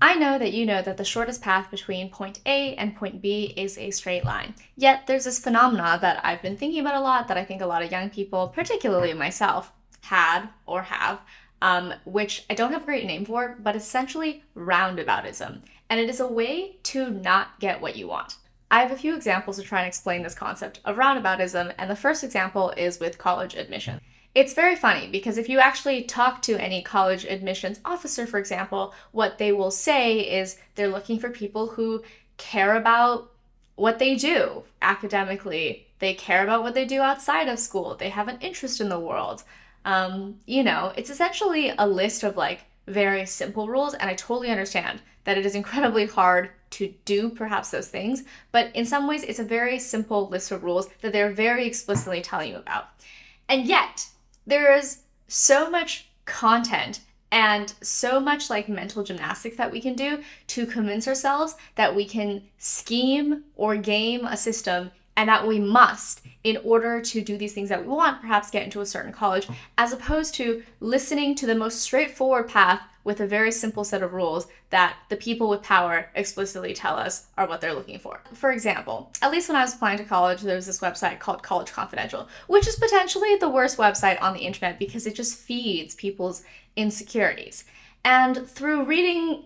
I know that you know that the shortest path between point A and point B is a straight line. Yet there's this phenomena that I've been thinking about a lot that I think a lot of young people, particularly myself, had or have, which I don't have a great name for, but essentially roundaboutism. And it is a way to not get what you want. I have a few examples to try and explain this concept of roundaboutism, and the first example is with college admission. It's very funny because if you actually talk to any college admissions officer, for example, what they will say is they're looking for people who care about what they do academically. They care about what they do outside of school. They have an interest in the world. It's essentially a list of like very simple rules, and I totally understand that it is incredibly hard to do perhaps those things, but in some ways it's a very simple list of rules that they're very explicitly telling you about. And yet, there is so much content and so much like mental gymnastics that we can do to convince ourselves that we can scheme or game a system and that we must, in order to do these things that we want, perhaps get into a certain college, as opposed to listening to the most straightforward path with a very simple set of rules that the people with power explicitly tell us are what they're looking for. For example, at least when I was applying to college, there was this website called College Confidential, which is potentially the worst website on the internet because it just feeds people's insecurities. And through reading,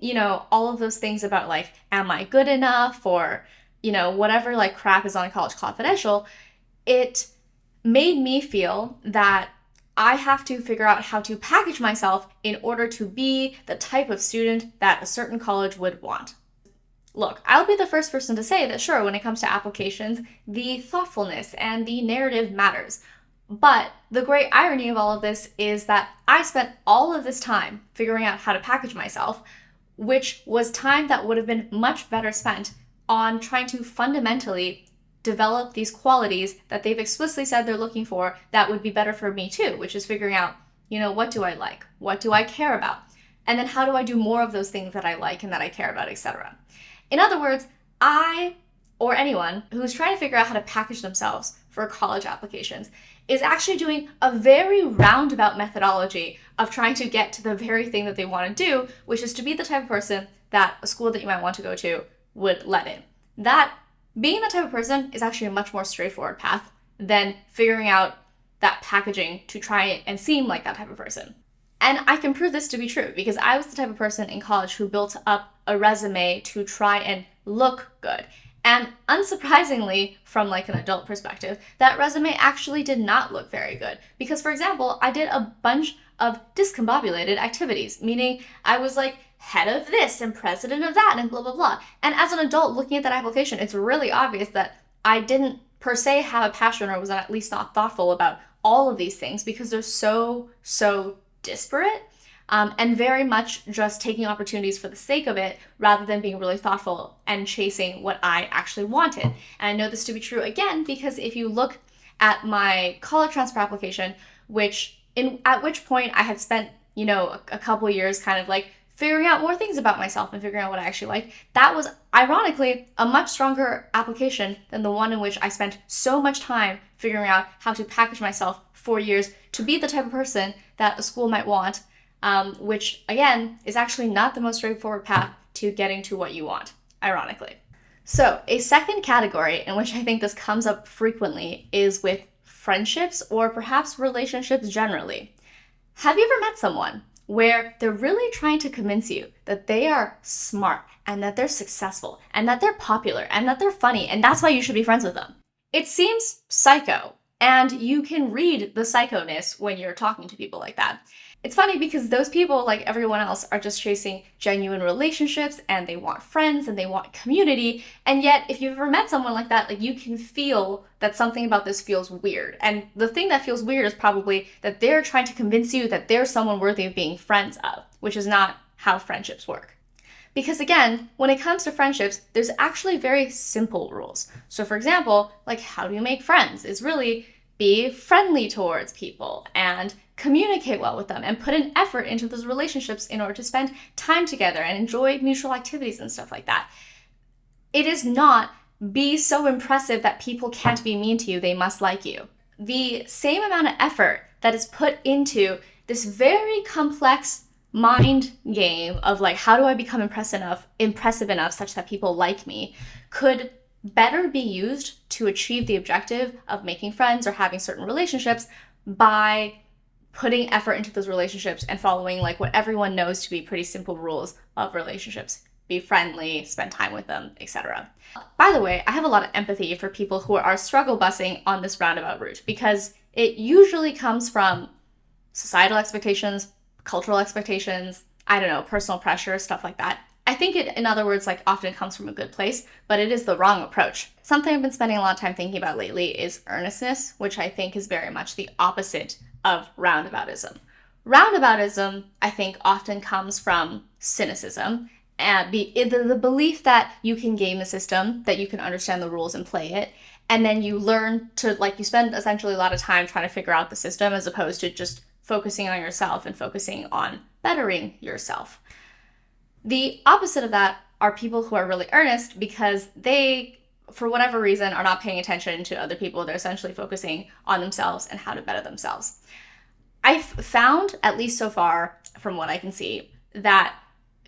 all of those things about like, am I good enough, or whatever like crap is on College Confidential, it made me feel that I have to figure out how to package myself in order to be the type of student that a certain college would want. Look, I'll be the first person to say that sure, when it comes to applications, the thoughtfulness and the narrative matters. But the great irony of all of this is that I spent all of this time figuring out how to package myself, which was time that would have been much better spent on trying to fundamentally develop these qualities that they've explicitly said they're looking for that would be better for me too, which is figuring out, what do I like? What do I care about? And then how do I do more of those things that I like and that I care about, etc. In other words, I, or anyone who's trying to figure out how to package themselves for college applications, is actually doing a very roundabout methodology of trying to get to the very thing that they want to do, which is to be the type of person that a school that you might want to go to would let in. That being that type of person is actually a much more straightforward path than figuring out that packaging to try and seem like that type of person. And I can prove this to be true because I was the type of person in college who built up a resume to try and look good. And unsurprisingly, from like an adult perspective, that resume actually did not look very good. Because for example, I did a bunch of discombobulated activities, meaning I was like head of this and president of that and blah, blah, blah. And as an adult looking at that application, it's really obvious that I didn't per se have a passion or was at least not thoughtful about all of these things because they're so disparate and very much just taking opportunities for the sake of it rather than being really thoughtful and chasing what I actually wanted. And I know this to be true again because if you look at my college transfer application, at which point I had spent, a couple years kind of like figuring out more things about myself and figuring out what I actually liked, that was ironically a much stronger application than the one in which I spent so much time figuring out how to package myself for years to be the type of person that a school might want, which again is actually not the most straightforward path to getting to what you want, ironically. So a second category in which I think this comes up frequently is with friendships or perhaps relationships generally. Have you ever met someone where they're really trying to convince you that they are smart and that they're successful and that they're popular and that they're funny and that's why you should be friends with them? It seems psycho, and you can read the psychoness when you're talking to people like that. It's funny because those people, like everyone else, are just chasing genuine relationships and they want friends and they want community. And yet, if you've ever met someone like that, like you can feel that something about this feels weird. And the thing that feels weird is probably that they're trying to convince you that they're someone worthy of being friends of, which is not how friendships work. Because again, when it comes to friendships, there's actually very simple rules. So for example, like how do you make friends? It's really be friendly towards people and communicate well with them and put an effort into those relationships in order to spend time together and enjoy mutual activities and stuff like that. It is not be so impressive that people can't be mean to you, they must like you. The same amount of effort that is put into this very complex mind game of like, how do I become impressive enough such that people like me, could better be used to achieve the objective of making friends or having certain relationships by putting effort into those relationships and following like what everyone knows to be pretty simple rules of relationships. Be friendly, spend time with them, etc. By the way, I have a lot of empathy for people who are struggle busing on this roundabout route because it usually comes from societal expectations, cultural expectations, I don't know, personal pressure, stuff like that. I think it, in other words, like often comes from a good place, but it is the wrong approach. Something I've been spending a lot of time thinking about lately is earnestness, which I think is very much the opposite of roundaboutism. Roundaboutism, I think, often comes from cynicism and the belief that you can game the system, that you can understand the rules and play it, and then you learn to, like, you spend essentially a lot of time trying to figure out the system as opposed to just focusing on yourself and focusing on bettering yourself. The opposite of that are people who are really earnest because they, for whatever reason, are not paying attention to other people. They're essentially focusing on themselves and how to better themselves. I've found, at least so far from what I can see, that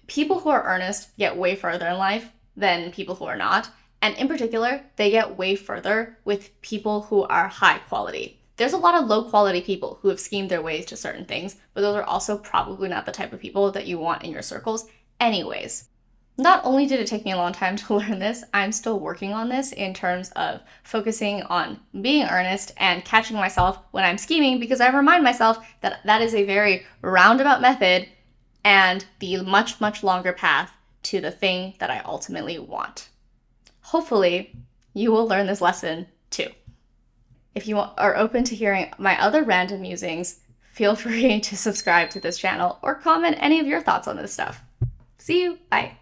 people who are earnest get way further in life than people who are not. And in particular, they get way further with people who are high quality. There's a lot of low quality people who have schemed their ways to certain things, but those are also probably not the type of people that you want in your circles anyways. Not only did it take me a long time to learn this, I'm still working on this in terms of focusing on being earnest and catching myself when I'm scheming, because I remind myself that that is a very roundabout method and the much, much longer path to the thing that I ultimately want. Hopefully, you will learn this lesson too. If you are open to hearing my other random musings, feel free to subscribe to this channel or comment any of your thoughts on this stuff. See you. Bye.